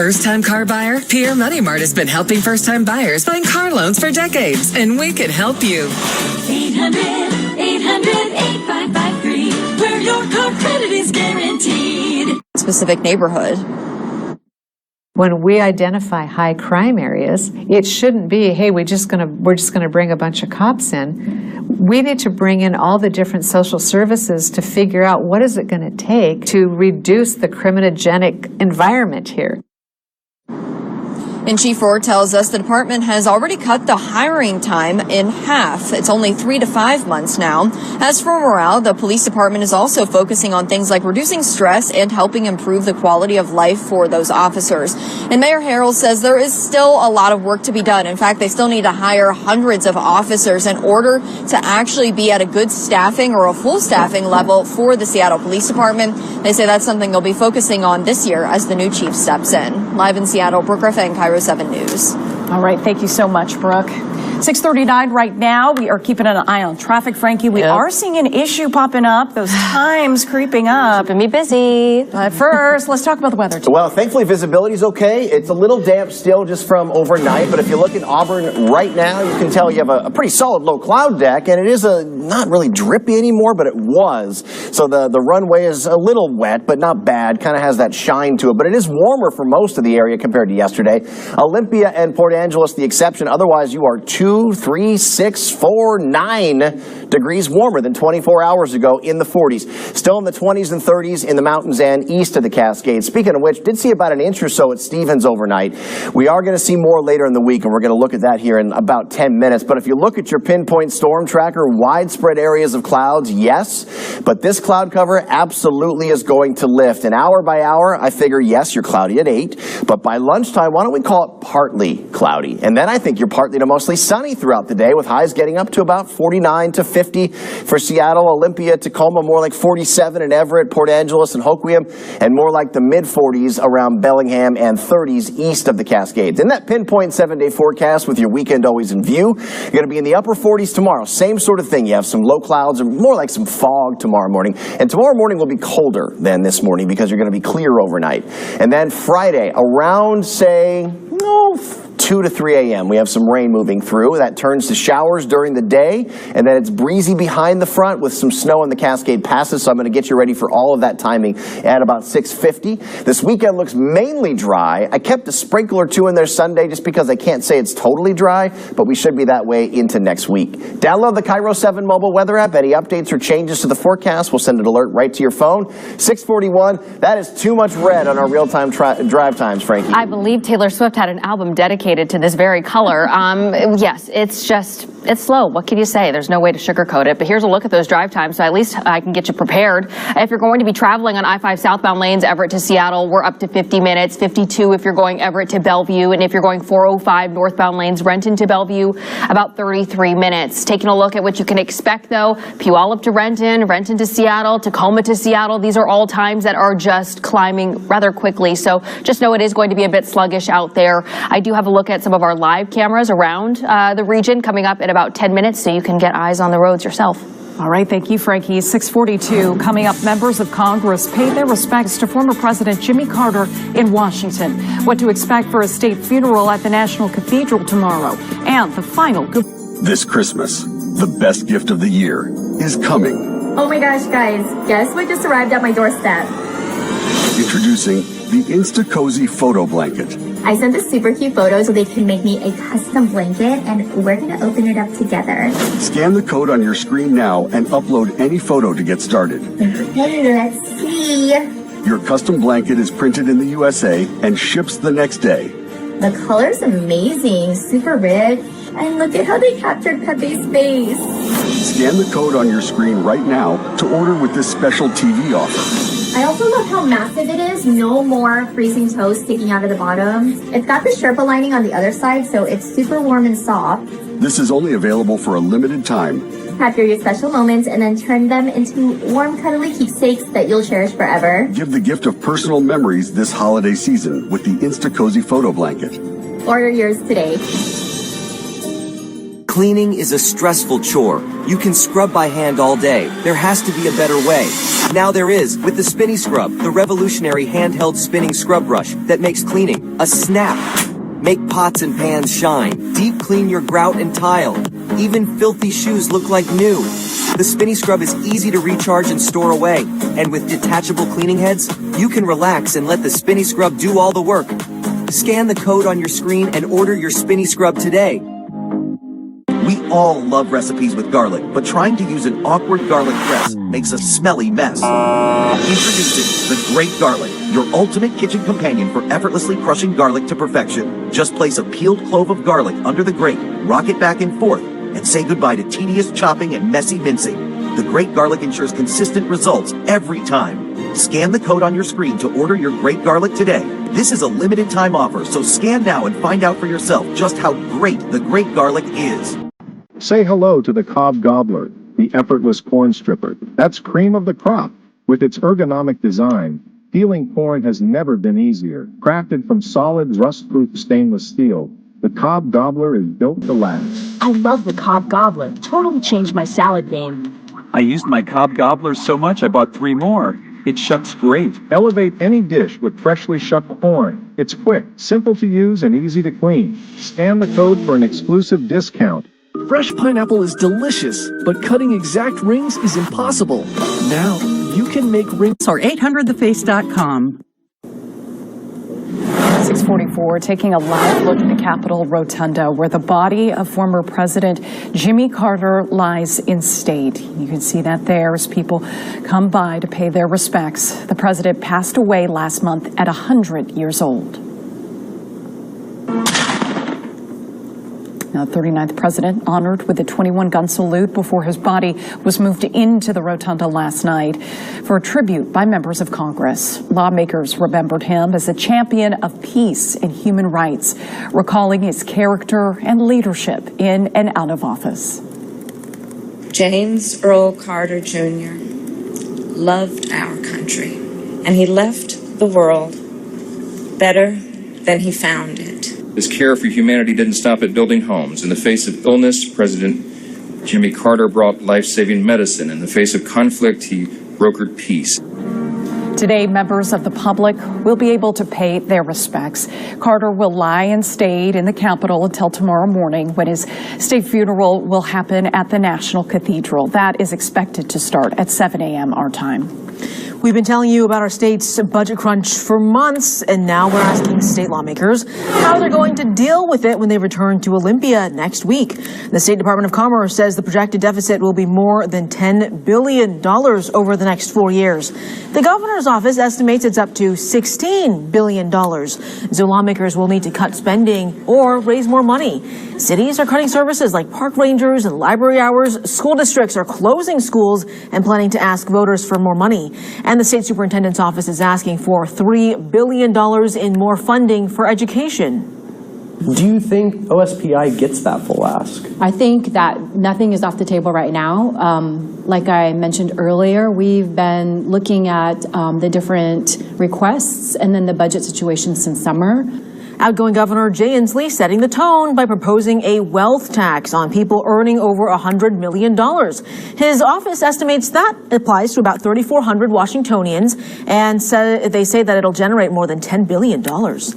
First-time car buyer? Pierre Money Mart has been helping first-time buyers find car loans for decades, and we can help you. 800-800-8553, where your car credit is guaranteed. Specific neighborhood. When we identify high crime areas, it shouldn't be, hey, we're just going to bring a bunch of cops in. We need to bring in all the different social services to figure out what is it going to take to reduce the criminogenic environment here. And Chief Rohr tells us the department has already cut the hiring time in half. It's only 3 to 5 months now. As for morale, the police department is also focusing on things like reducing stress and helping improve the quality of life for those officers. And Mayor Harrell says there is still a lot of work to be done. In fact, they still need to hire hundreds of officers in order to actually be at a good staffing or a full staffing level for the Seattle Police Department. They say that's something they'll be focusing on this year as the new chief steps in. Live in Seattle, Brooke Ruffin, Cairo 7 News. All right. Thank you so much, Brooke. 6:39 right now. We are keeping an eye on traffic, Frankie. We are seeing an issue popping up. Those times creeping up. Keeping me busy. But first, let's talk about the weather. Well, thankfully, visibility's okay. It's a little damp still just from overnight. But if you look in Auburn right now, you can tell you have a pretty solid low cloud deck. And it is not really drippy anymore, but it was. So the runway is a little wet, but not bad. Kind of has that shine to it. But it is warmer for most of the area compared to yesterday. Olympia and Port Angeles, the exception. Otherwise, you are 2, 3, 6, 4, 9 degrees warmer than 24 hours ago in the 40s. Still in the 20s and 30s in the mountains and east of the Cascades. Speaking of which, did see about an inch or so at Stevens overnight. We are going to see more later in the week, and we're going to look at that here in about 10 minutes. But if you look at your pinpoint storm tracker, widespread areas of clouds, yes. But this cloud cover absolutely is going to lift. And hour by hour, I figure, yes, you're cloudy at 8. But by lunchtime, why don't we call it partly cloudy? And then I think you're partly to mostly sunny throughout the day, with highs getting up to about 49 to 50 for Seattle, Olympia, Tacoma, more like 47 in Everett, Port Angeles, and Hoquiam, and more like the mid-40s around Bellingham and 30s east of the Cascades. In that pinpoint 7-day forecast with your weekend always in view, you're going to be in the upper 40s tomorrow. Same sort of thing. You have some low clouds and more like some fog tomorrow morning. And tomorrow morning will be colder than this morning because you're going to be clear overnight. And then Friday, around, say, 2 to 3 a.m. we have some rain moving through. That turns to showers during the day, and then it's breezy behind the front with some snow in the Cascade passes, so I'm going to get you ready for all of that timing at about 6:50. This weekend looks mainly dry. I kept a sprinkle or two in there Sunday just because I can't say it's totally dry, but we should be that way into next week. Download the Cairo 7 mobile weather app. Any updates or changes to the forecast, we'll send an alert right to your phone. 6:41, that is too much red on our real-time drive times, Frankie. I believe Taylor Swift had an album dedicated to this very color. Yes, it's slow. What can you say? There's no way to sugarcoat it. But here's a look at those drive times, so at least I can get you prepared. If you're going to be traveling on I-5 southbound lanes, Everett to Seattle, we're up to 50 minutes, 52 if you're going Everett to Bellevue, and if you're going 405 northbound lanes, Renton to Bellevue, about 33 minutes. Taking a look at what you can expect, though, Puyallup to Renton, Renton to Seattle, Tacoma to Seattle, these are all times that are just climbing rather quickly. So just know it is going to be a bit sluggish out there. I do have a look at some of our live cameras around the region coming up in about 10 minutes, so you can get eyes on the roads yourself. All right, thank you, Frankie. 6:42, coming up, members of Congress paid their respects to former President Jimmy Carter in Washington. What to expect for a state funeral at the National Cathedral tomorrow. And the final good... This Christmas, the best gift of the year is coming. Oh my gosh, guys, guess what just arrived at my doorstep? Introducing the Insta-Cozy Photo Blanket. I sent a super cute photo so they can make me a custom blanket, and we're gonna open it up together. Scan the code on your screen now and upload any photo to get started. Hey, let's see. Your custom blanket is printed in the USA and ships the next day. The color's amazing, super rich, and look at how they captured Pepe's face. Scan the code on your screen right now to order with this special TV offer. I also love how massive it is. No more freezing toast sticking out of the bottom. It's got the Sherpa lining on the other side, so it's super warm and soft. This is only available for a limited time. Capture your special moments and then turn them into warm, cuddly keepsakes that you'll cherish forever. Give the gift of personal memories this holiday season with the Insta-Cozy Photo Blanket. Order yours today. Cleaning is a stressful chore. You can scrub by hand all day. There has to be a better way. Now there is, with the Spinny Scrub, the revolutionary handheld spinning scrub brush that makes cleaning a snap. Make pots and pans shine. Deep clean your grout and tile. Even filthy shoes look like new. The Spinny Scrub is easy to recharge and store away. And with detachable cleaning heads, you can relax and let the Spinny Scrub do all the work. Scan the code on your screen and order your Spinny Scrub today. We all love recipes with garlic, but trying to use an awkward garlic press makes a smelly mess. Introducing the Great Garlic, your ultimate kitchen companion for effortlessly crushing garlic to perfection. Just place a peeled clove of garlic under the grate, rock it back and forth, and say goodbye to tedious chopping and messy mincing. The Great Garlic ensures consistent results every time. Scan the code on your screen to order your Great Garlic today. This is a limited time offer, so scan now and find out for yourself just how great the Great Garlic is. Say hello to the Cobb Gobbler, the effortless corn stripper. That's cream of the crop. With its ergonomic design, peeling corn has never been easier. Crafted from solid, rust-proof stainless steel, the Cobb Gobbler is built to last. I love the Cobb Gobbler. Totally changed my salad game. I used my Cobb Gobbler so much I bought 3 more. It shucks great. Elevate any dish with freshly shucked corn. It's quick, simple to use, and easy to clean. Scan the code for an exclusive discount. Fresh pineapple is delicious, but cutting exact rings is impossible. Now, you can make rings. Or 800theface.com. 644, taking a live look at the Capitol Rotunda, where the body of former President Jimmy Carter lies in state. You can see that there as people come by to pay their respects. The president passed away last month at 100 years old. Now, the 39th president honored with a 21-gun salute before his body was moved into the rotunda last night for a tribute by members of Congress. Lawmakers remembered him as a champion of peace and human rights, recalling his character and leadership in and out of office. James Earl Carter Jr. loved our country, and he left the world better than he found it. His care for humanity didn't stop at building homes. In the face of illness, President Jimmy Carter brought life-saving medicine. In the face of conflict, he brokered peace. Today, members of the public will be able to pay their respects. Carter will lie in state in the Capitol until tomorrow morning, when his state funeral will happen at the National Cathedral. That is expected to start at 7 a.m. our time. We've been telling you about our state's budget crunch for months, and now we're asking state lawmakers how they're going to deal with it when they return to Olympia next week. The State Department of Commerce says the projected deficit will be more than $10 billion over the next 4 years. The governor's office estimates it's up to $16 billion. So lawmakers will need to cut spending or raise more money. Cities are cutting services like park rangers and library hours. School districts are closing schools and planning to ask voters for more money. And the state superintendent's office is asking for $3 billion in more funding for education. Do you think OSPI gets that full ask? I think that nothing is off the table right now. Like I mentioned earlier, we've been looking at the different requests and then the budget situation since summer. Outgoing Governor Jay Inslee setting the tone by proposing a wealth tax on people earning over $100 million. His office estimates that applies to about 3,400 Washingtonians, and they say that it'll generate more than $10 billion.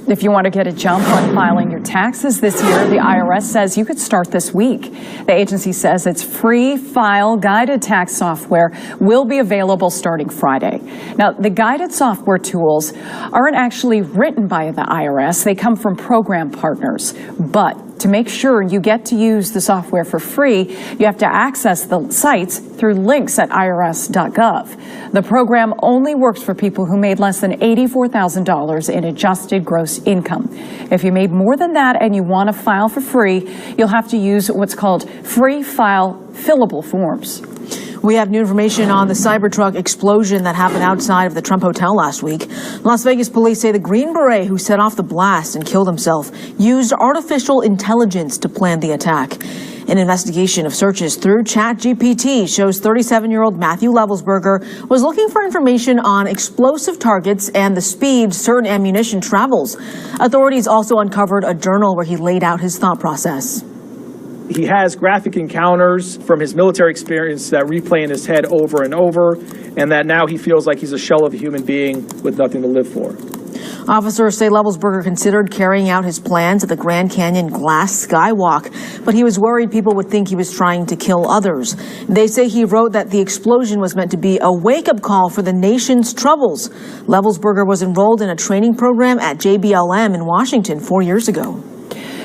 If you want to get a jump on filing your taxes this year, the IRS says you could start this week. The agency says its free file guided tax software will be available starting Friday. Now, the guided software tools aren't actually written by the IRS. They come from program partners. But to make sure you get to use the software for free, you have to access the sites through links at irs.gov. The program only works for people who made less than $84,000 in adjusted gross income. If you made more than that and you want to file for free, you'll have to use what's called free file fillable forms. We have new information on the Cybertruck explosion that happened outside of the Trump Hotel last week. Las Vegas police say the Green Beret who set off the blast and killed himself used artificial intelligence to plan the attack. An investigation of searches through ChatGPT shows 37-year-old Matthew Levelsberger was looking for information on explosive targets and the speed certain ammunition travels. Authorities also uncovered a journal where he laid out his thought process. He has graphic encounters from his military experience that replay in his head over and over, and that now he feels like he's a shell of a human being with nothing to live for. Officers say Levelsberger considered carrying out his plans at the Grand Canyon Glass Skywalk, but he was worried people would think he was trying to kill others. They say he wrote that the explosion was meant to be a wake-up call for the nation's troubles. Levelsberger was enrolled in a training program at JBLM in Washington 4 years ago.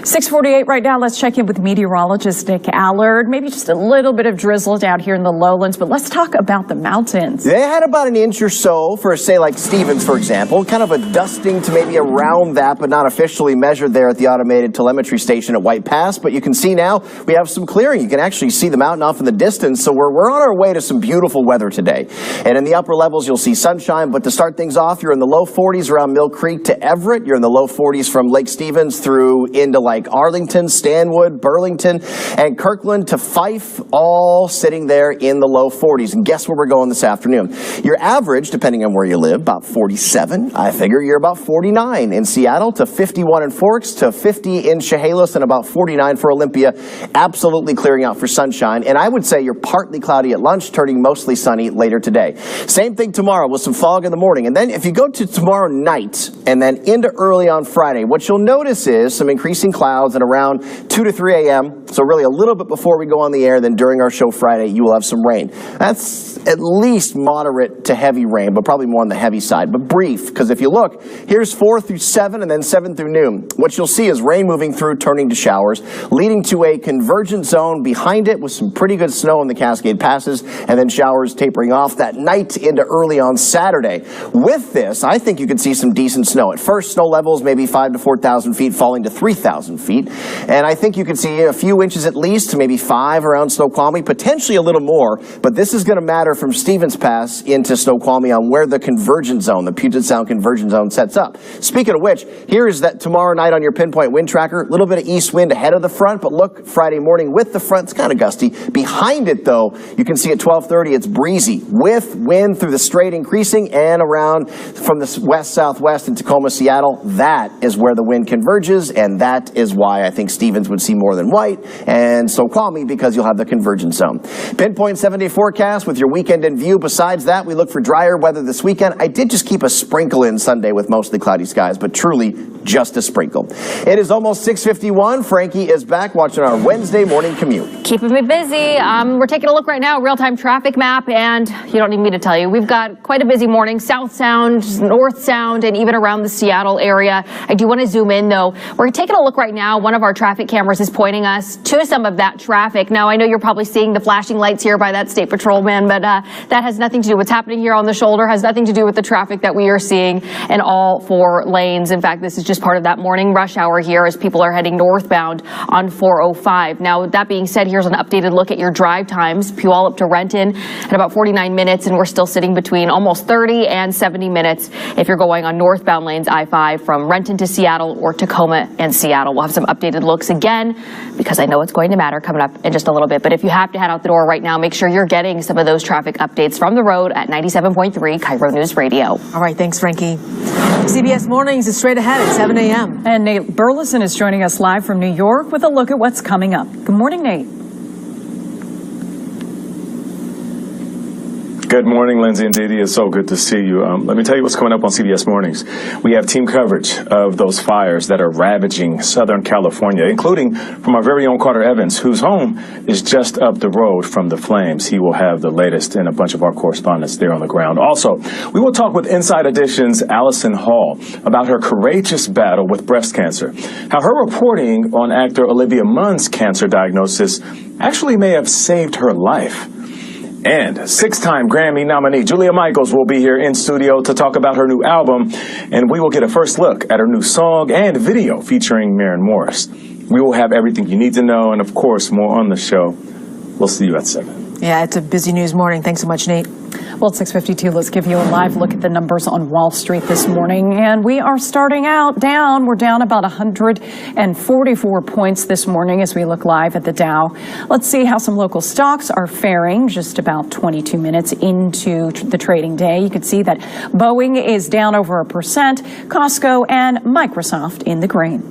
6:48 right now. Let's check in with meteorologist Nick Allard. Maybe just a little bit of drizzle down here in the lowlands, but let's talk about the mountains. They had about an inch or so for, say, like Stevens, for example. Kind of a dusting to maybe around that, but not officially measured there at the automated telemetry station at White Pass. But you can see now we have some clearing. You can actually see the mountain off in the distance. So we're on our way to some beautiful weather today. And in the upper levels, you'll see sunshine. But to start things off, you're in the low 40s around Mill Creek to Everett. You're in the low 40s from Lake Stevens through into like Arlington, Stanwood, Burlington, and Kirkland to Fife, all sitting there in the low 40s. And guess where we're going this afternoon? Your average, depending on where you live, about 47. I figure you're about 49 in Seattle to 51 in Forks to 50 in Chehalis and about 49 for Olympia. Absolutely clearing out for sunshine. And I would say you're partly cloudy at lunch, turning mostly sunny later today. Same thing tomorrow with some fog in the morning. And then if you go to tomorrow night and then into early on Friday, what you'll notice is some increasing clouds and around 2 to 3 a.m. So really a little bit before we go on the air, then during our show Friday, you will have some rain. That's at least moderate to heavy rain, but probably more on the heavy side, but brief, because if you look, here's 4 through 7 and then 7 through noon. What you'll see is rain moving through, turning to showers, leading to a convergent zone behind it with some pretty good snow in the Cascade Passes, and then showers tapering off that night into early on Saturday. With this, I think you could see some decent snow. At first, snow levels maybe 5,000 to 4,000 feet, falling to 3,000 feet. And I think you could see a few inches at least, maybe 5 around Snoqualmie, potentially a little more. But this is going to matter from Stevens Pass into Snoqualmie on where the convergence zone, the Puget Sound convergence zone, sets up. Speaking of which, here is that tomorrow night on your pinpoint wind tracker. A little bit of east wind ahead of the front, but look, Friday morning with the front, it's kind of gusty. Behind it, though, you can see at 12:30, it's breezy with wind through the strait increasing and around from the west-southwest in Tacoma, Seattle. That is where the wind converges, and that is why I think Stevens would see more than White, and so call me because you'll have the convergence zone. Pinpoint 7-day forecast with your weekend in view. Besides that, we look for drier weather this weekend. I did just keep a sprinkle in Sunday with mostly cloudy skies, but truly just a sprinkle. It is almost 6:51. Frankie is back watching our Wednesday morning commute. Keeping me busy. We're taking a look right now, real-time traffic map, and you don't need me to tell you, we've got quite a busy morning. South Sound, North Sound, and even around the Seattle area. I do want to zoom in, though. We're taking a look right now. One of our traffic cameras is pointing us to some of that traffic. Now, I know you're probably seeing the flashing lights here by that state patrolman, but that has nothing to do. What's happening here on the shoulder has nothing to do with the traffic that we are seeing in all 4 lanes. In fact, this is just part of that morning rush hour here as people are heading northbound on 405. Now, that being said, here's an updated look at your drive times. Puyallup to Renton at about 49 minutes, and we're still sitting between almost 30 and 70 minutes if you're going on northbound lanes I-5 from Renton to Seattle or Tacoma and Seattle. We'll have some updated looks again because I know it's going to matter coming up in just a little bit. But if you have to head out the door right now, make sure you're getting some of those traffic updates from the road at 97.3 Cairo News Radio. All right, thanks, Frankie. CBS Mornings is straight ahead at 7 a.m. And Nate Burleson is joining us live from New York with a look at what's coming up. Good morning, Nate. Good morning, Lindsay and Didi. It's so good to see you. Let me tell you what's coming up on CBS Mornings. We have team coverage of those fires that are ravaging Southern California, including from our very own Carter Evans, whose home is just up the road from the flames. He will have the latest and a bunch of our correspondents there on the ground. Also, we will talk with Inside Edition's Allison Hall about her courageous battle with breast cancer, how her reporting on actor Olivia Munn's cancer diagnosis actually may have saved her life. And 6-time Grammy nominee Julia Michaels will be here in studio to talk about her new album, and we will get a first look at her new song and video featuring Maren Morris. We will have everything you need to know, and of course, more on the show. We'll see you at 7. Yeah, it's a busy news morning. Thanks so much, Nate. Well, at 6:52, let's give you a live look at the numbers on Wall Street this morning. And we are starting out down. We're down about 144 points this morning as we look live at the Dow. Let's see how some local stocks are faring just about 22 minutes into the trading day. You can see that Boeing is down over 1%, Costco and Microsoft in the green.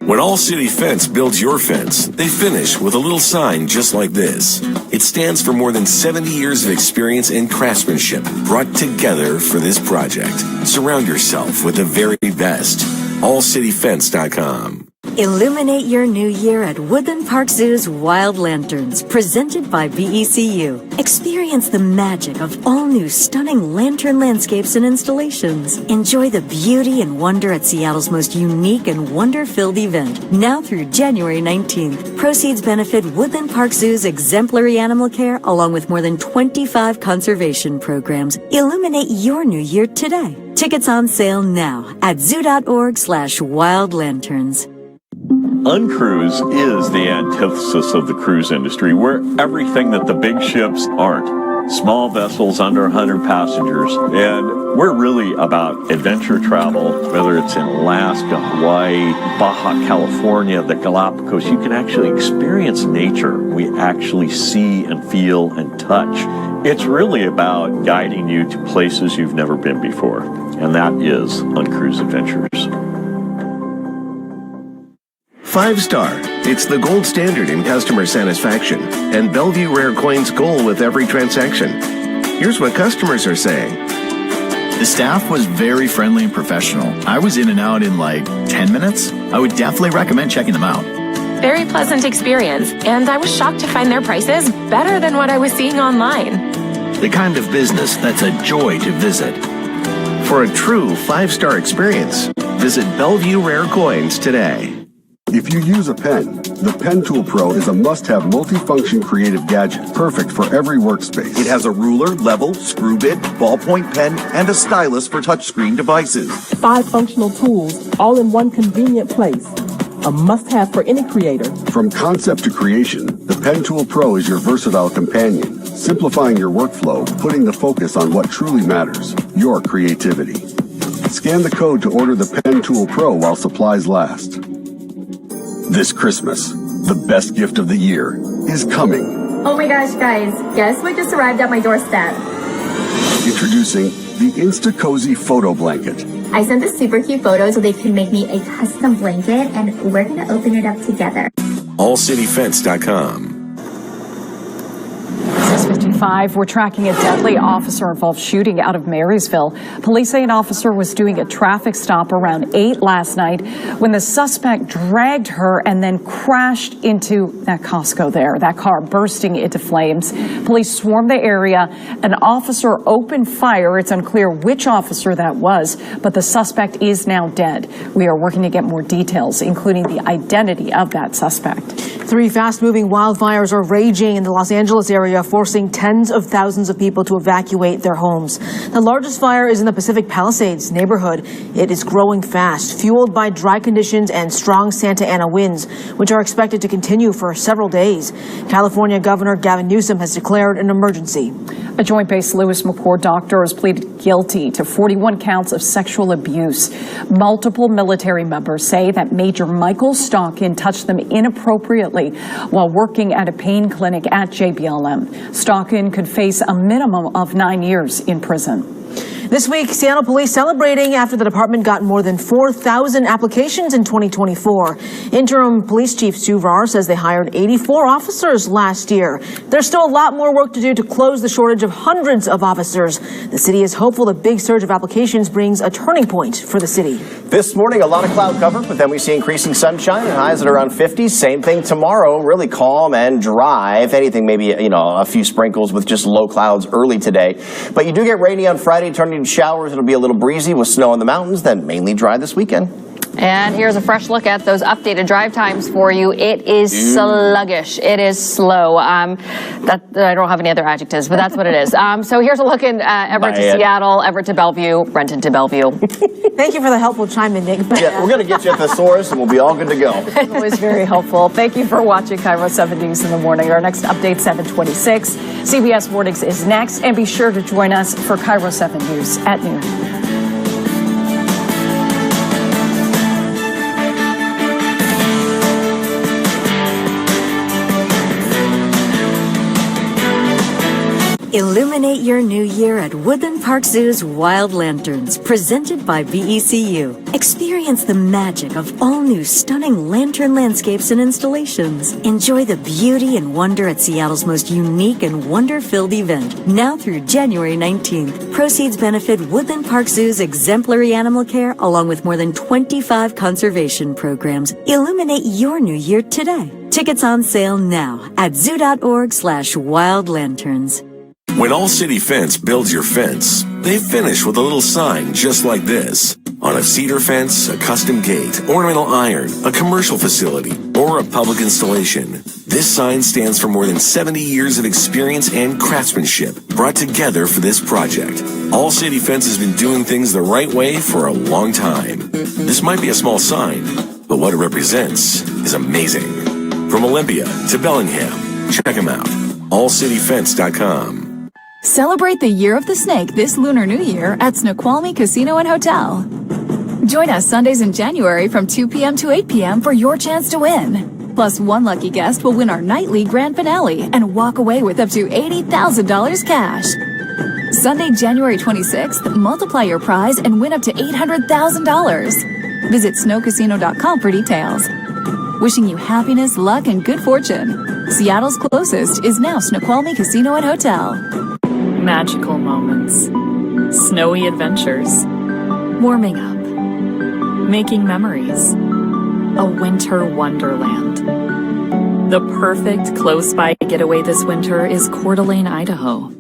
When All City Fence builds your fence, they finish with a little sign just like this. It stands for more than 70 years of experience and craftsmanship brought together for this project. Surround yourself with the very best. AllCityFence.com. Illuminate your new year at Woodland Park Zoo's Wild Lanterns, presented by BECU. Experience the magic of all new stunning lantern landscapes and installations. Enjoy the beauty and wonder at Seattle's most unique and wonder-filled event, now through January 19th. Proceeds benefit Woodland Park Zoo's exemplary animal care, along with more than 25 conservation programs. Illuminate your new year today. Tickets on sale now at zoo.org/wildlanterns. Uncruise is the antithesis of the cruise industry. We're everything that the big ships aren't. Small vessels under 100 passengers. And we're really about adventure travel, whether it's in Alaska, Hawaii, Baja California, the Galapagos. You can actually experience nature. We actually see and feel and touch. It's really about guiding you to places you've never been before. And that is Uncruise Adventures. 5-star. It's the gold standard in customer satisfaction and Bellevue Rare Coins goal with every transaction. Here's what customers are saying. The staff was very friendly and professional. I was in and out in like 10 minutes. I would definitely recommend checking them out. Very pleasant experience, and I was shocked to find their prices better than what I was seeing online. The kind of business that's a joy to visit. For a true 5-star experience, visit Bellevue Rare Coins today. If you use a pen, the Pen Tool Pro is a must-have multifunction creative gadget, perfect for every workspace. It has a ruler, level, screw bit, ballpoint pen, and a stylus for touchscreen devices. 5 functional tools, all in one convenient place. A must-have for any creator. From concept to creation, the Pen Tool Pro is your versatile companion, simplifying your workflow, putting the focus on what truly matters, your creativity. Scan the code to order the Pen Tool Pro while supplies last. This Christmas, the best gift of the year is coming. Oh my gosh, guys, guess what just arrived at my doorstep? Introducing the Insta-Cozy Photo Blanket. I sent a super cute photo so they can make me a custom blanket, and we're gonna open it up together. AllCityFence.com. 6:55, we're tracking a deadly officer-involved shooting out of Marysville. Police say an officer was doing a traffic stop around 8 last night when the suspect dragged her and then crashed into that Costco there, that car bursting into flames. Police swarmed the area. An officer opened fire. It's unclear which officer that was, but the suspect is now dead. We are working to get more details, including the identity of that suspect. 3 fast-moving wildfires are raging in the Los Angeles area, forcing tens of thousands of people to evacuate their homes. The largest fire is in the Pacific Palisades neighborhood. It is growing fast, fueled by dry conditions and strong Santa Ana winds, which are expected to continue for several days. California Governor Gavin Newsom has declared an emergency. A Joint Base Lewis McChord doctor has pleaded guilty to 41 counts of sexual abuse. Multiple military members say that Major Michael Stockin touched them inappropriately while working at a pain clinic at JBLM. Stockin could face a minimum of 9 years in prison. This week, Seattle police celebrating after the department got more than 4,000 applications in 2024. Interim Police Chief Stu Varr says they hired 84 officers last year. There's still a lot more work to do to close the shortage of hundreds of officers. The city is hopeful the big surge of applications brings a turning point for the city. This morning, a lot of cloud cover, but then we see increasing sunshine and highs at around 50. Same thing tomorrow, really calm and dry. If anything, maybe, a few sprinkles with just low clouds early today. But you do get rainy on Friday, turning to showers. It'll be a little breezy with snow in the mountains, then mainly dry this weekend. And here's a fresh look at those updated drive times for you. It is sluggish. It is slow. I don't have any other adjectives, but that's what it is. So here's a look in Everett to Seattle, Everett to Bellevue, Renton to Bellevue. Thank you for the helpful chime in, Nick. Yeah, we're going to get you a thesaurus and we'll be all good to go. Always very helpful. Thank you for watching Cairo 7 News in the morning. Our next update, 7:26. CBS Mornings is next, and be sure to join us for Cairo 7 News at noon. Illuminate your new year at Woodland Park Zoo's Wild Lanterns, presented by BECU. Experience the magic of all new stunning lantern landscapes and installations. Enjoy the beauty and wonder at Seattle's most unique and wonder-filled event, now through January 19th. Proceeds benefit Woodland Park Zoo's exemplary animal care, along with more than 25 conservation programs. Illuminate your new year today. Tickets on sale now at zoo.org/wildlanterns. When All City Fence builds your fence, they finish with a little sign just like this. On a cedar fence, a custom gate, ornamental iron, a commercial facility, or a public installation, this sign stands for more than 70 years of experience and craftsmanship brought together for this project. All City Fence has been doing things the right way for a long time. This might be a small sign, but what it represents is amazing. From Olympia to Bellingham, check them out. allcityfence.com. Celebrate the Year of the Snake this Lunar New Year at Snoqualmie Casino and Hotel. Join us Sundays in January from 2 p.m. to 8 p.m. for your chance to win. Plus, one lucky guest will win our nightly grand finale and walk away with up to $80,000 cash. Sunday, January 26th, multiply your prize and win up to $800,000. Visit snowcasino.com for details. Wishing you happiness, luck, and good fortune. Seattle's closest is now Snoqualmie Casino and Hotel. Magical moments, snowy adventures, warming up, making memories, a winter wonderland. The perfect close-by getaway this winter is Coeur d'Alene, Idaho.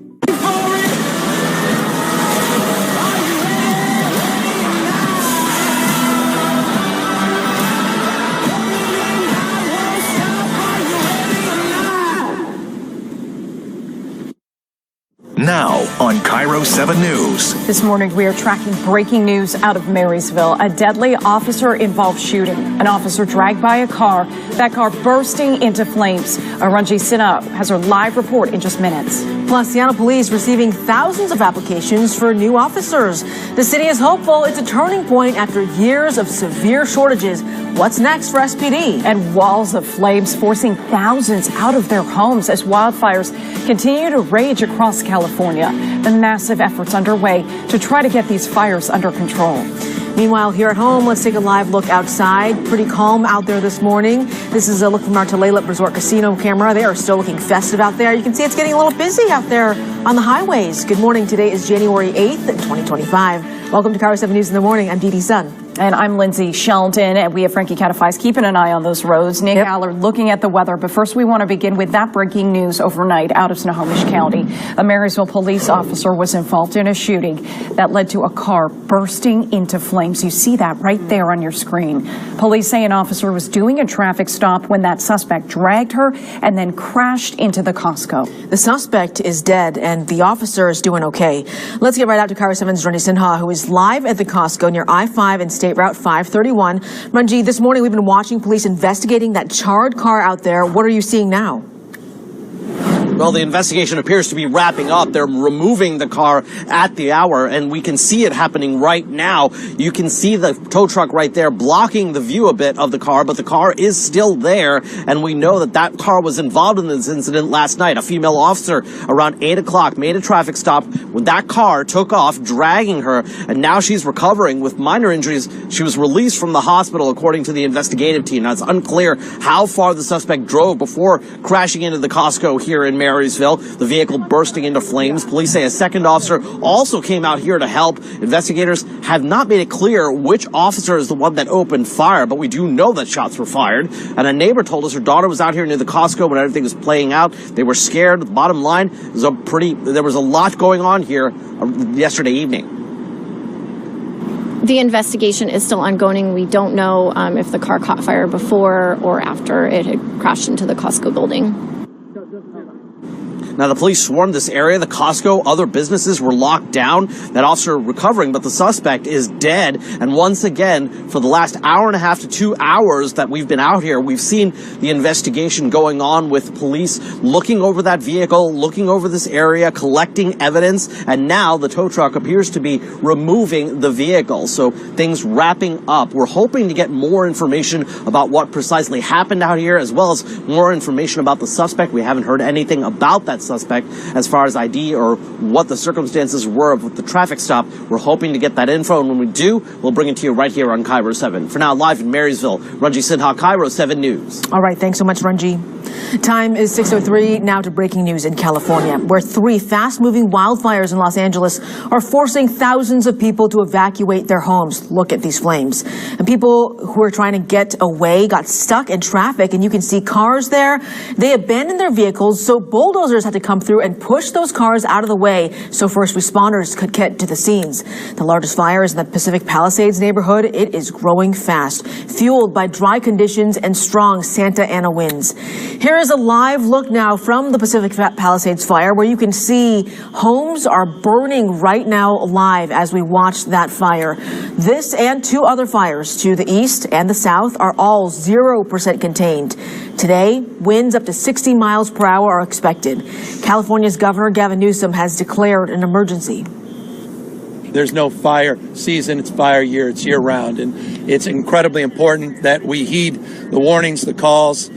Now on Cairo 7 News. This morning, we are tracking breaking news out of Marysville. A deadly officer-involved shooting. An officer dragged by a car. That car bursting into flames. Ranji Sinha has her live report in just minutes. Plus, Seattle police receiving thousands of applications for new officers. The city is hopeful it's a turning point after years of severe shortages. What's next for SPD? And walls of flames forcing thousands out of their homes as wildfires continue to rage across California. The massive efforts underway to try to get these fires under control. Meanwhile, here at home, let's take a live look outside. Pretty calm out there this morning. This is a look from our Tulalip Resort Casino camera. They are still looking festive out there. You can see it's getting a little busy out there on the highways. Good morning. Today is January 8th, 2025. Welcome to Cairo 7 News in the Morning. I'm Dee Dee Sun. And I'm Lindsay Sheldon, and we have Frankie Catafais keeping an eye on those roads. Nick Allard looking at the weather, but first we want to begin with that breaking news overnight out of Snohomish County. A Marysville police officer was involved in a shooting that led to a car bursting into flames. You see that right there on your screen. Police say an officer was doing a traffic stop when that suspect dragged her and then crashed into the Costco. The suspect is dead, and the officer is doing okay. Let's get right out to Cairo 7's Ranji Sinha, who is live at the Costco near I-5 and State Route 531. Ranji, this morning we've been watching police investigating that charred car out there. What are you seeing now? Well, the investigation appears to be wrapping up. They're removing the car at the hour, and we can see it happening right now. You can see the tow truck right there blocking the view a bit of the car, but the car is still there, and we know that that car was involved in this incident last night. A female officer around 8 o'clock made a traffic stop when that car took off, dragging her, and now she's recovering with minor injuries. She was released from the hospital, according to the investigative team. Now, it's unclear how far the suspect drove before crashing into the Costco here in Marysville, the vehicle bursting into flames. Police say a second officer also came out here to help. Investigators have not made it clear which officer is the one that opened fire, but we do know that shots were fired. And a neighbor told us her daughter was out here near the Costco when everything was playing out. They were scared. The bottom line is there was a lot going on here yesterday evening. The investigation is still ongoing. We don't know if the car caught fire before or after it had crashed into the Costco building. Now, the police swarmed this area. The Costco, other businesses were locked down. That officer recovering, but the suspect is dead. And once again, for the last hour and a half to 2 hours that we've been out here, we've seen the investigation going on with police looking over that vehicle, looking over this area, collecting evidence. And now the tow truck appears to be removing the vehicle. So things wrapping up. We're hoping to get more information about what precisely happened out here, as well as more information about the suspect. We haven't heard anything about that suspect as far as ID or what the circumstances were of the traffic stop. We're hoping to get that info, and when we do, we'll bring it to you right here on Cairo 7. For now, live in Marysville, Ranji Sinha, Cairo 7 News. All right, thanks so much, Ranji. Time is 6:03, now to breaking news in California, where 3 fast-moving wildfires in Los Angeles are forcing thousands of people to evacuate their homes. Look at these flames. And people who are trying to get away got stuck in traffic, and you can see cars there. They abandoned their vehicles, so bulldozers had to come through and push those cars out of the way so first responders could get to the scenes. The largest fire is in the Pacific Palisades neighborhood. It is growing fast, fueled by dry conditions and strong Santa Ana winds. Here is a live look now from the Pacific Palisades fire, where you can see homes are burning right now live as we watch that fire. This and 2 other fires to the east and the south are all 0% contained. Today, winds up to 60 miles per hour are expected. California's Governor Gavin Newsom has declared an emergency. There's no fire season, it's fire year, it's year round, and it's incredibly important that we heed the warnings, the calls.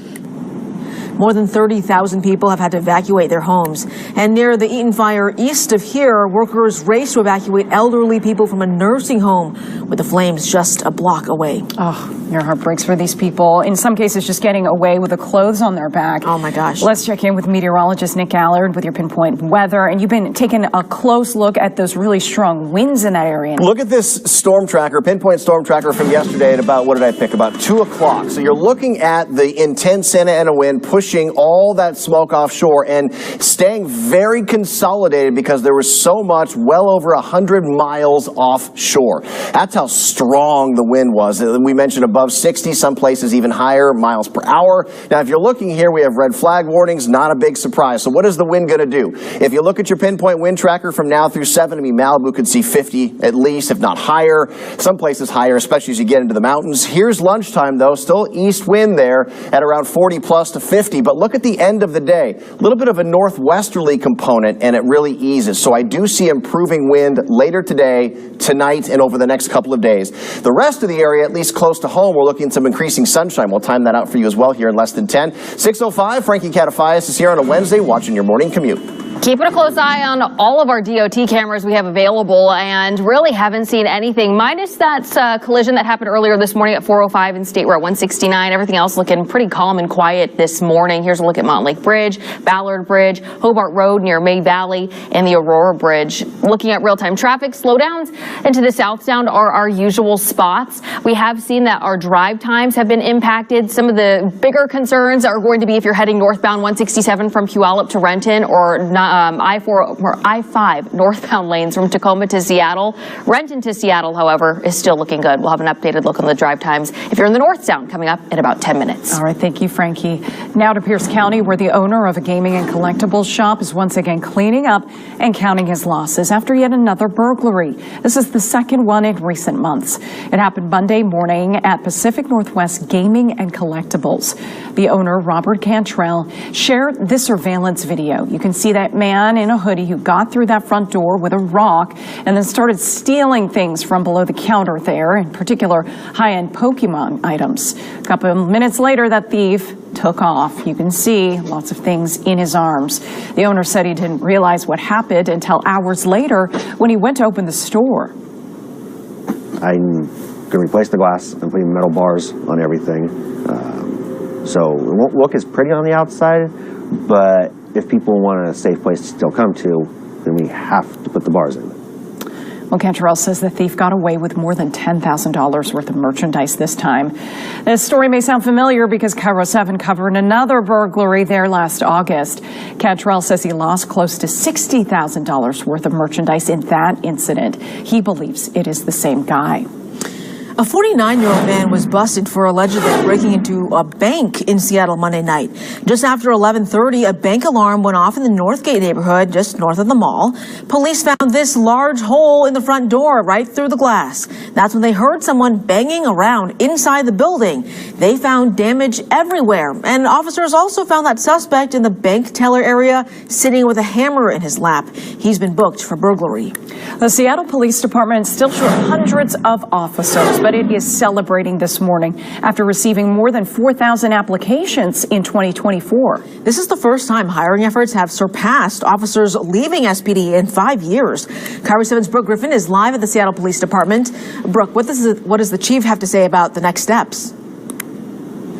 More than 30,000 people have had to evacuate their homes. And near the Eaton fire east of here, workers race to evacuate elderly people from a nursing home with the flames just a block away. Oh, your heart breaks for these people. In some cases, just getting away with the clothes on their back. Oh, my gosh. Let's check in with meteorologist Nick Allard with your pinpoint weather. And you've been taking a close look at those really strong winds in that area. Look at this storm tracker, pinpoint storm tracker from yesterday at about, what did I pick, about 2 o'clock. So you're looking at the intense Santa Ana wind pushing all that smoke offshore and staying very consolidated because there was so much, well over 100 miles offshore. That's how strong the wind was. We mentioned above 60, some places even higher miles per hour. Now, if you're looking here, we have red flag warnings, not a big surprise. So what is the wind going to do? If you look at your pinpoint wind tracker from now through 7, I mean, Malibu could see 50 at least, if not higher. Some places higher, especially as you get into the mountains. Here's lunchtime, though, still east wind there at around 40 plus to 50. But look at the end of the day. A little bit of a northwesterly component, and it really eases. So I do see improving wind later today, tonight, and over the next couple of days. The rest of the area, at least close to home, we're looking at some increasing sunshine. We'll time that out for you as well here in less than 10. 6:05, Frankie Katafias is here on a Wednesday watching your morning commute. Keeping a close eye on all of our DOT cameras we have available, and really haven't seen anything, minus that collision that happened earlier this morning at 405 and State Route 169. Everything else looking pretty calm and quiet this morning. Here's a look at Montlake Bridge, Ballard Bridge, Hobart Road near May Valley, and the Aurora Bridge. Looking at real-time traffic, slowdowns into the southbound are our usual spots. We have seen that our drive times have been impacted. Some of the bigger concerns are going to be if you're heading northbound 167 from Puyallup to Renton, or I-4 or I-5 northbound lanes from Tacoma to Seattle. Renton to Seattle, however, is still looking good. We'll have an updated look on the drive times if you're in the north sound coming up in about 10 minutes. All right, thank you, Frankie. Now to Pierce County, where the owner of a gaming and collectibles shop is once again cleaning up and counting his losses after yet another burglary. This is the second one in recent months. It happened Monday morning at Pacific Northwest Gaming and Collectibles. The owner, Robert Cantrell, shared this surveillance video. You can see that man in a hoodie who got through that front door with a rock and then started stealing things from below the counter there, in particular high-end Pokemon items. A couple of minutes later, that thief took off. You can see lots of things in his arms. The owner said he didn't realize what happened until hours later when he went to open the store. I'm going to replace the glass. I'm putting metal bars on everything. So it won't look as pretty on the outside, but if people want a safe place to still come to, then we have to put the bars in. Well, Cantrell says the thief got away with more than $10,000 worth of merchandise this time. This story may sound familiar because Cairo 7 covered another burglary there last August. Cantrell says he lost close to $60,000 worth of merchandise in that incident. He believes it is the same guy. A 49-year-old man was busted for allegedly breaking into a bank in Seattle Monday night. Just after 11:30, a bank alarm went off in the Northgate neighborhood, just north of the mall. Police found this large hole in the front door right through the glass. That's when they heard someone banging around inside the building. They found damage everywhere, and officers also found that suspect in the bank teller area sitting with a hammer in his lap. He's been booked for burglary. The Seattle Police Department is still short hundreds of officers, but but it is celebrating this morning after receiving more than 4,000 applications in 2024. This is the first time hiring efforts have surpassed officers leaving SPD in 5 years. Cairo 7's Brooke Griffin is live at the Seattle Police Department. Brooke, what does the chief have to say about the next steps?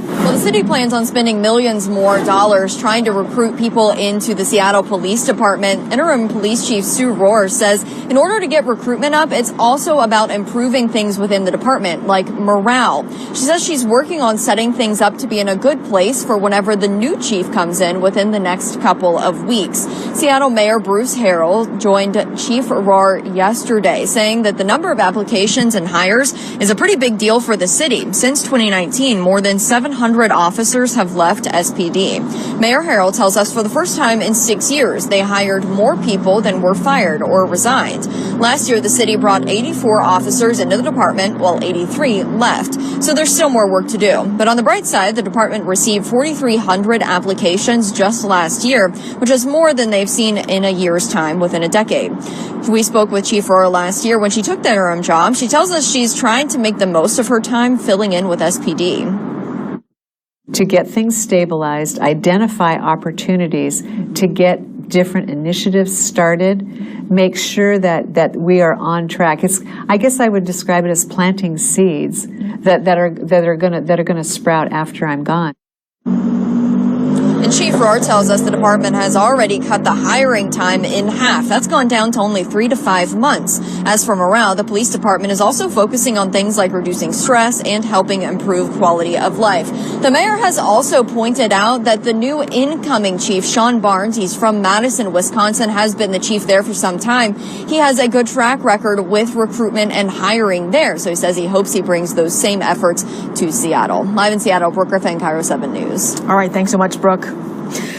Well, the city plans on spending millions more dollars trying to recruit people into the Seattle Police Department. Interim Police Chief Sue Rohr says in order to get recruitment up, it's also about improving things within the department, like morale. She says she's working on setting things up to be in a good place for whenever the new chief comes in within the next couple of weeks. Seattle Mayor Bruce Harrell joined Chief Rohr yesterday, saying that the number of applications and hires is a pretty big deal for the city. Since 2019, more than 700 officers have left SPD. Mayor Harrell tells us for the first time in 6 years, they hired more people than were fired or resigned. Last year, the city brought 84 officers into the department, while 83 left. So there's still more work to do. But on the bright side, the department received 4,300 applications just last year, which is more than they've seen in a year's time within a decade. We spoke with Chief Rohr last year when she took the interim job. She tells us she's trying to make the most of her time filling in with SPD. To get things stabilized, identify opportunities to get different initiatives started, make sure that we are on track. I guess I would describe it as planting seeds that are gonna sprout after I'm gone. And Chief Rohr tells us the department has already cut the hiring time in half. That's gone down to only 3 to 5 months. As for morale, the police department is also focusing on things like reducing stress and helping improve quality of life. The mayor has also pointed out that the new incoming chief, Sean Barnes, he's from Madison, Wisconsin, has been the chief there for some time. He has a good track record with recruitment and hiring there. So he says he hopes he brings those same efforts to Seattle. Live in Seattle, Brooke Griffin, Cairo 7 News. All right, thanks so much, Brooke.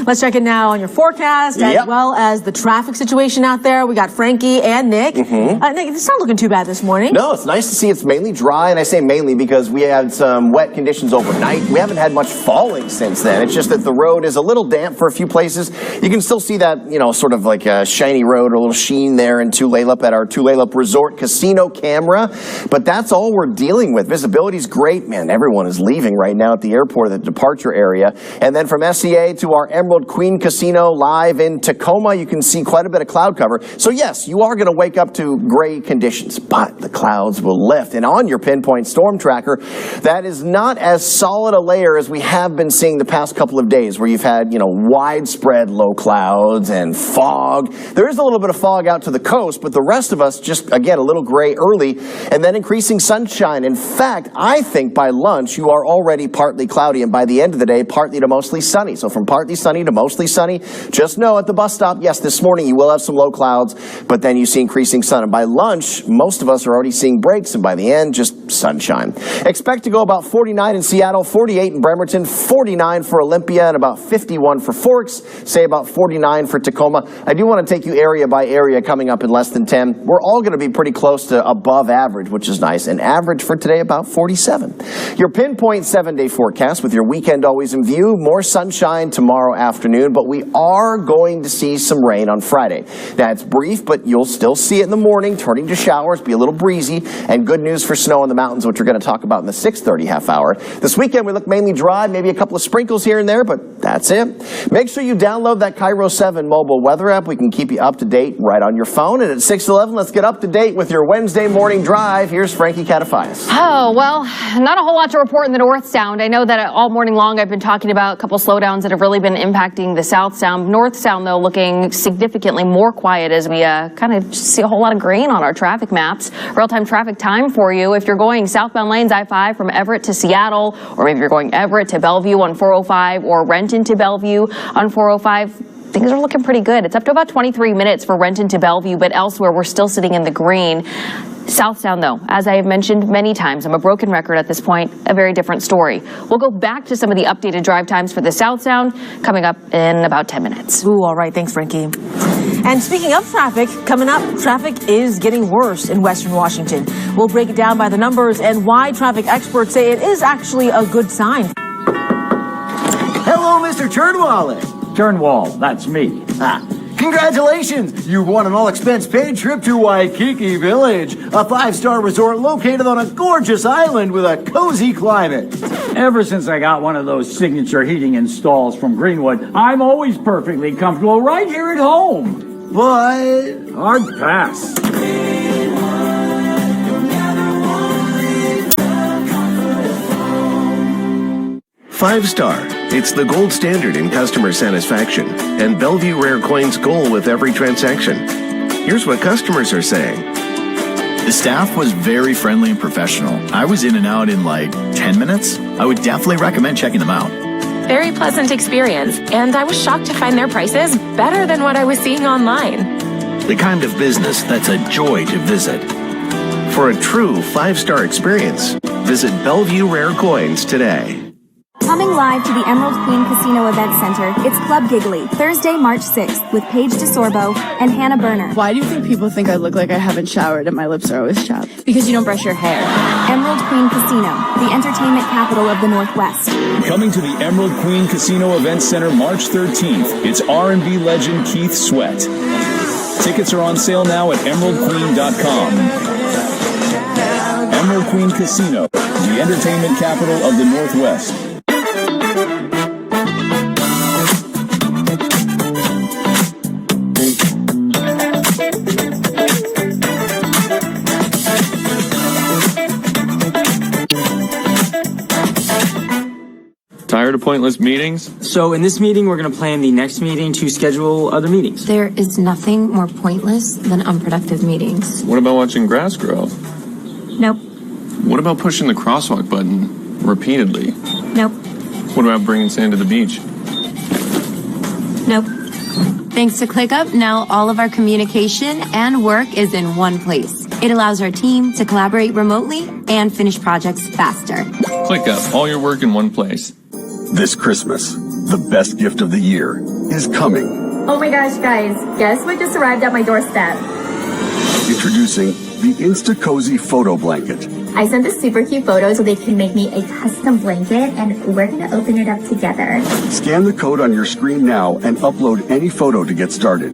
Let's check in now on your forecast as well as the traffic situation out there. We got Frankie and Nick. Nick, it's not looking too bad this morning. No, it's nice to see it's mainly dry, and I say mainly because we had some wet conditions overnight. We haven't had much falling since then. It's just that the road is a little damp for a few places. You can still see that, sort of like a shiny road or a little sheen there in Tulalip at our Tulalip Resort Casino camera. But that's all we're dealing with. Visibility's great. Man, everyone is leaving right now at the airport, the departure area. And then from SCA to our Emerald Queen Casino live in Tacoma, you can see quite a bit of cloud cover. So yes, you are going to wake up to gray conditions, but the clouds will lift. And on your pinpoint storm tracker, that is not as solid a layer as we have been seeing the past couple of days, where you've had, widespread low clouds and fog. There is a little bit of fog out to the coast, but the rest of us just, again, a little gray early and then increasing sunshine. In fact, I think by lunch you are already partly cloudy, and by the end of the day, partly to mostly sunny. So from partly sunny to mostly sunny, just know at the bus stop, yes, this morning you will have some low clouds, but then you see increasing sun. And by lunch, most of us are already seeing breaks, and by the end, just sunshine. Expect to go about 49 in Seattle, 48 in Bremerton, 49 for Olympia, and about 51 for Forks, say about 49 for Tacoma. I do want to take you area by area coming up in less than 10. We're all going to be pretty close to above average, which is nice, and average for today about 47. Your pinpoint 7-day forecast with your weekend always in view. More sunshine tomorrow afternoon, but we are going to see some rain on Friday. Now, it's brief, but you'll still see it in the morning, turning to showers, be a little breezy, and good news for snow in the mountains, which we're going to talk about in the 6:30 half hour. This weekend, we look mainly dry, maybe a couple of sprinkles here and there, but that's it. Make sure you download that Cairo 7 mobile weather app. We can keep you up to date right on your phone. And at 6:11, let's get up to date with your Wednesday morning drive. Here's Frankie Katafias. Oh, well, not a whole lot to report in the North Sound. I know that all morning long I've been talking about a couple slowdowns that have really been impacting the South Sound. North Sound, though, looking significantly more quiet as we kind of see a whole lot of green on our traffic maps. Real-time traffic time for you. If you're going southbound lanes I-5 from Everett to Seattle, or maybe you're going Everett to Bellevue on 405 or Renton to Bellevue on 405, things are looking pretty good. It's up to about 23 minutes for Renton to Bellevue, but elsewhere we're still sitting in the green. South Sound, though, as I have mentioned many times, I'm a broken record at this point, a very different story. We'll go back to some of the updated drive times for the South Sound coming up in about 10 minutes. Ooh, all right. Thanks, Frankie. And speaking of traffic, coming up, traffic is getting worse in Western Washington. We'll break it down by the numbers and why traffic experts say it is actually a good sign. Hello, Mr. Turnwallet. Turnwall, that's me. Congratulations! You won an all-expense-paid trip to Waikiki Village, a 5-star resort located on a gorgeous island with a cozy climate. Ever since I got one of those signature heating installs from Greenwood, I'm always perfectly comfortable right here at home. But... hard pass. Five-star. It's the gold standard in customer satisfaction and Bellevue Rare Coins goal with every transaction. Here's what customers are saying. The staff was very friendly and professional. I was in and out in like 10 minutes. I would definitely recommend checking them out. Very pleasant experience, and I was shocked to find their prices better than what I was seeing online. The kind of business that's a joy to visit. For a true 5-star experience, visit Bellevue Rare Coins today. Coming live to the Emerald Queen Casino Event Center, it's Club Giggly, Thursday, March 6th, with Paige DeSorbo and Hannah Berner. Why do you think people think I look like I haven't showered and my lips are always chapped? Because you don't brush your hair. Emerald Queen Casino, the entertainment capital of the Northwest. Coming to the Emerald Queen Casino Event Center March 13th, it's R&B legend Keith Sweat. Tickets are on sale now at emeraldqueen.com. Emerald Queen Casino, the entertainment capital of the Northwest. Tired of pointless meetings? So in this meeting, we're going to plan the next meeting to schedule other meetings. There is nothing more pointless than unproductive meetings. What about watching grass grow? Nope. What about pushing the crosswalk button repeatedly? Nope. What about bringing sand to the beach? Nope. Thanks to ClickUp, now all of our communication and work is in one place. It allows our team to collaborate remotely and finish projects faster. ClickUp, all your work in one place. This Christmas, the best gift of the year is coming. Oh my gosh, guys, guess what just arrived at my doorstep? Introducing the Insta-Cozy Photo Blanket. I sent this super cute photo so they can make me a custom blanket, and we're gonna open it up together. Scan the code on your screen now and upload any photo to get started.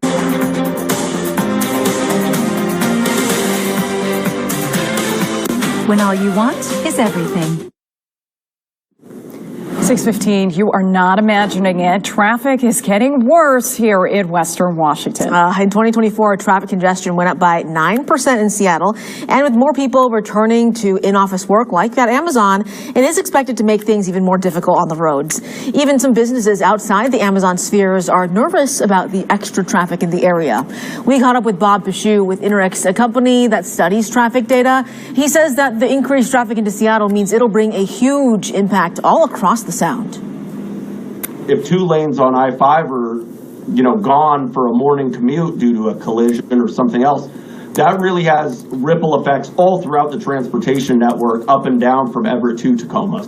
When all you want is everything. 6:15, you are not imagining it. Traffic is getting worse here in Western Washington. In 2024, traffic congestion went up by 9% in Seattle. And with more people returning to in-office work like at Amazon, it is expected to make things even more difficult on the roads. Even some businesses outside the Amazon spheres are nervous about the extra traffic in the area. We caught up with Bob Pichu with Interix, a company that studies traffic data. He says that the increased traffic into Seattle means it'll bring a huge impact all across the Sound. If 2 lanes on I-5 are, gone for a morning commute due to a collision or something else, that really has ripple effects all throughout the transportation network, up and down from Everett to Tacoma.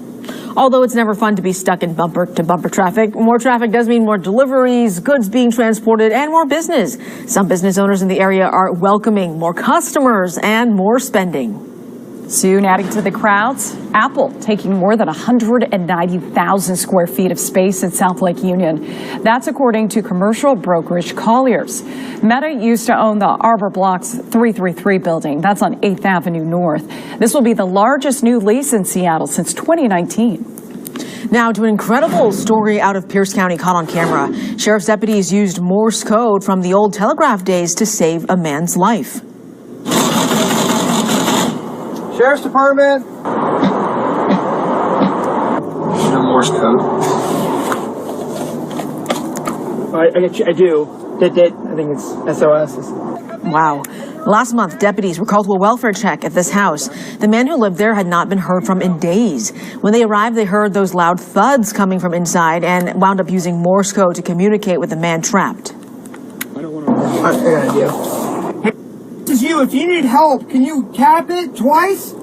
Although it's never fun to be stuck in bumper-to-bumper traffic, more traffic does mean more deliveries, goods being transported, and more business. Some business owners in the area are welcoming more customers and more spending. Soon adding to the crowds, Apple taking more than 190,000 square feet of space in South Lake Union. That's according to commercial brokerage Colliers. Meta used to own the Arbor Blocks 333 building. That's on 8th Avenue North. This will be the largest new lease in Seattle since 2019. Now to an incredible story out of Pierce County caught on camera. Sheriff's deputies used Morse code from the old telegraph days to save a man's life. Sheriff's Department. No Morse code. I do. I think it's SOS. Wow. Last month, deputies were called to a welfare check at this house. The man who lived there had not been heard from in days. When they arrived, they heard those loud thuds coming from inside and wound up using Morse code to communicate with the man trapped. I got an idea. This is you. If you need help, can you tap it twice?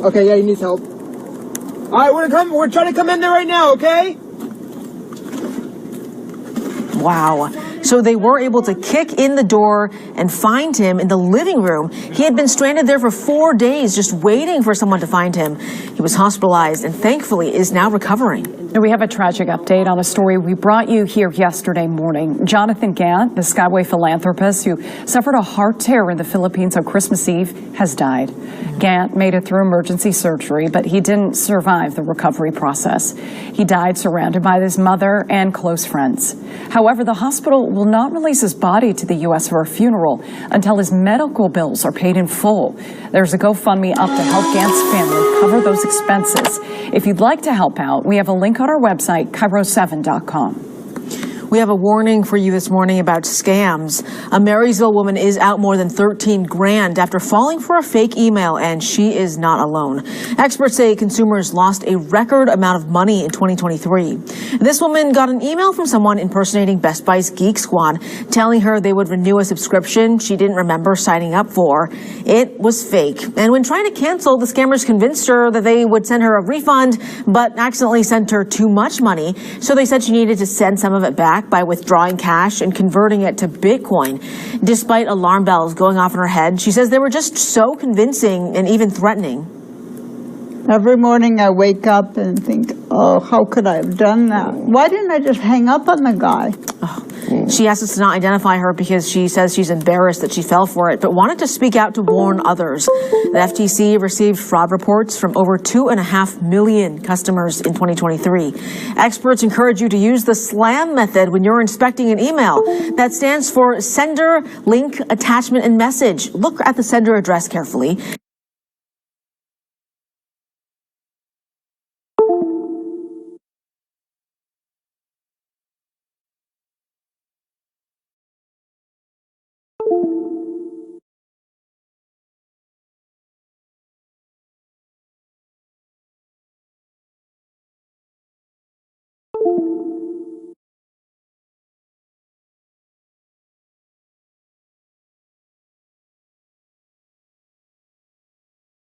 Okay, yeah, he needs help. All right, we're trying to come in there right now, okay? Wow. So they were able to kick in the door and find him in the living room. He had been stranded there for 4 days, just waiting for someone to find him. He was hospitalized and thankfully is now recovering. And we have a tragic update on a story we brought you here yesterday morning. Jonathan Gant, the Skyway philanthropist who suffered a heart tear in the Philippines on Christmas Eve, has died. Gant made it through emergency surgery, but he didn't survive the recovery process. He died surrounded by his mother and close friends. However, the hospital will not release his body to the U.S. for a funeral until his medical bills are paid in full. There's a GoFundMe up to help Gant's family cover those expenses. If you'd like to help out, we have a link on our website, Cairo7.com. We have a warning for you this morning about scams. A Marysville woman is out more than $13,000 after falling for a fake email, and she is not alone. Experts say consumers lost a record amount of money in 2023. This woman got an email from someone impersonating Best Buy's Geek Squad, telling her they would renew a subscription she didn't remember signing up for. It was fake. And when trying to cancel, the scammers convinced her that they would send her a refund, but accidentally sent her too much money. So they said she needed to send some of it back by withdrawing cash and converting it to Bitcoin. Despite alarm bells going off in her head, she says they were just so convincing and even threatening. Every morning I wake up and think, oh, how could I have done that? Why didn't I just hang up on the guy? She asked us to not identify her because she says she's embarrassed that she fell for it, but wanted to speak out to warn others. The FTC received fraud reports from over 2.5 million customers in 2023. Experts encourage you to use the SLAM method when you're inspecting an email. That stands for sender, link, attachment, and message. Look at the sender address carefully.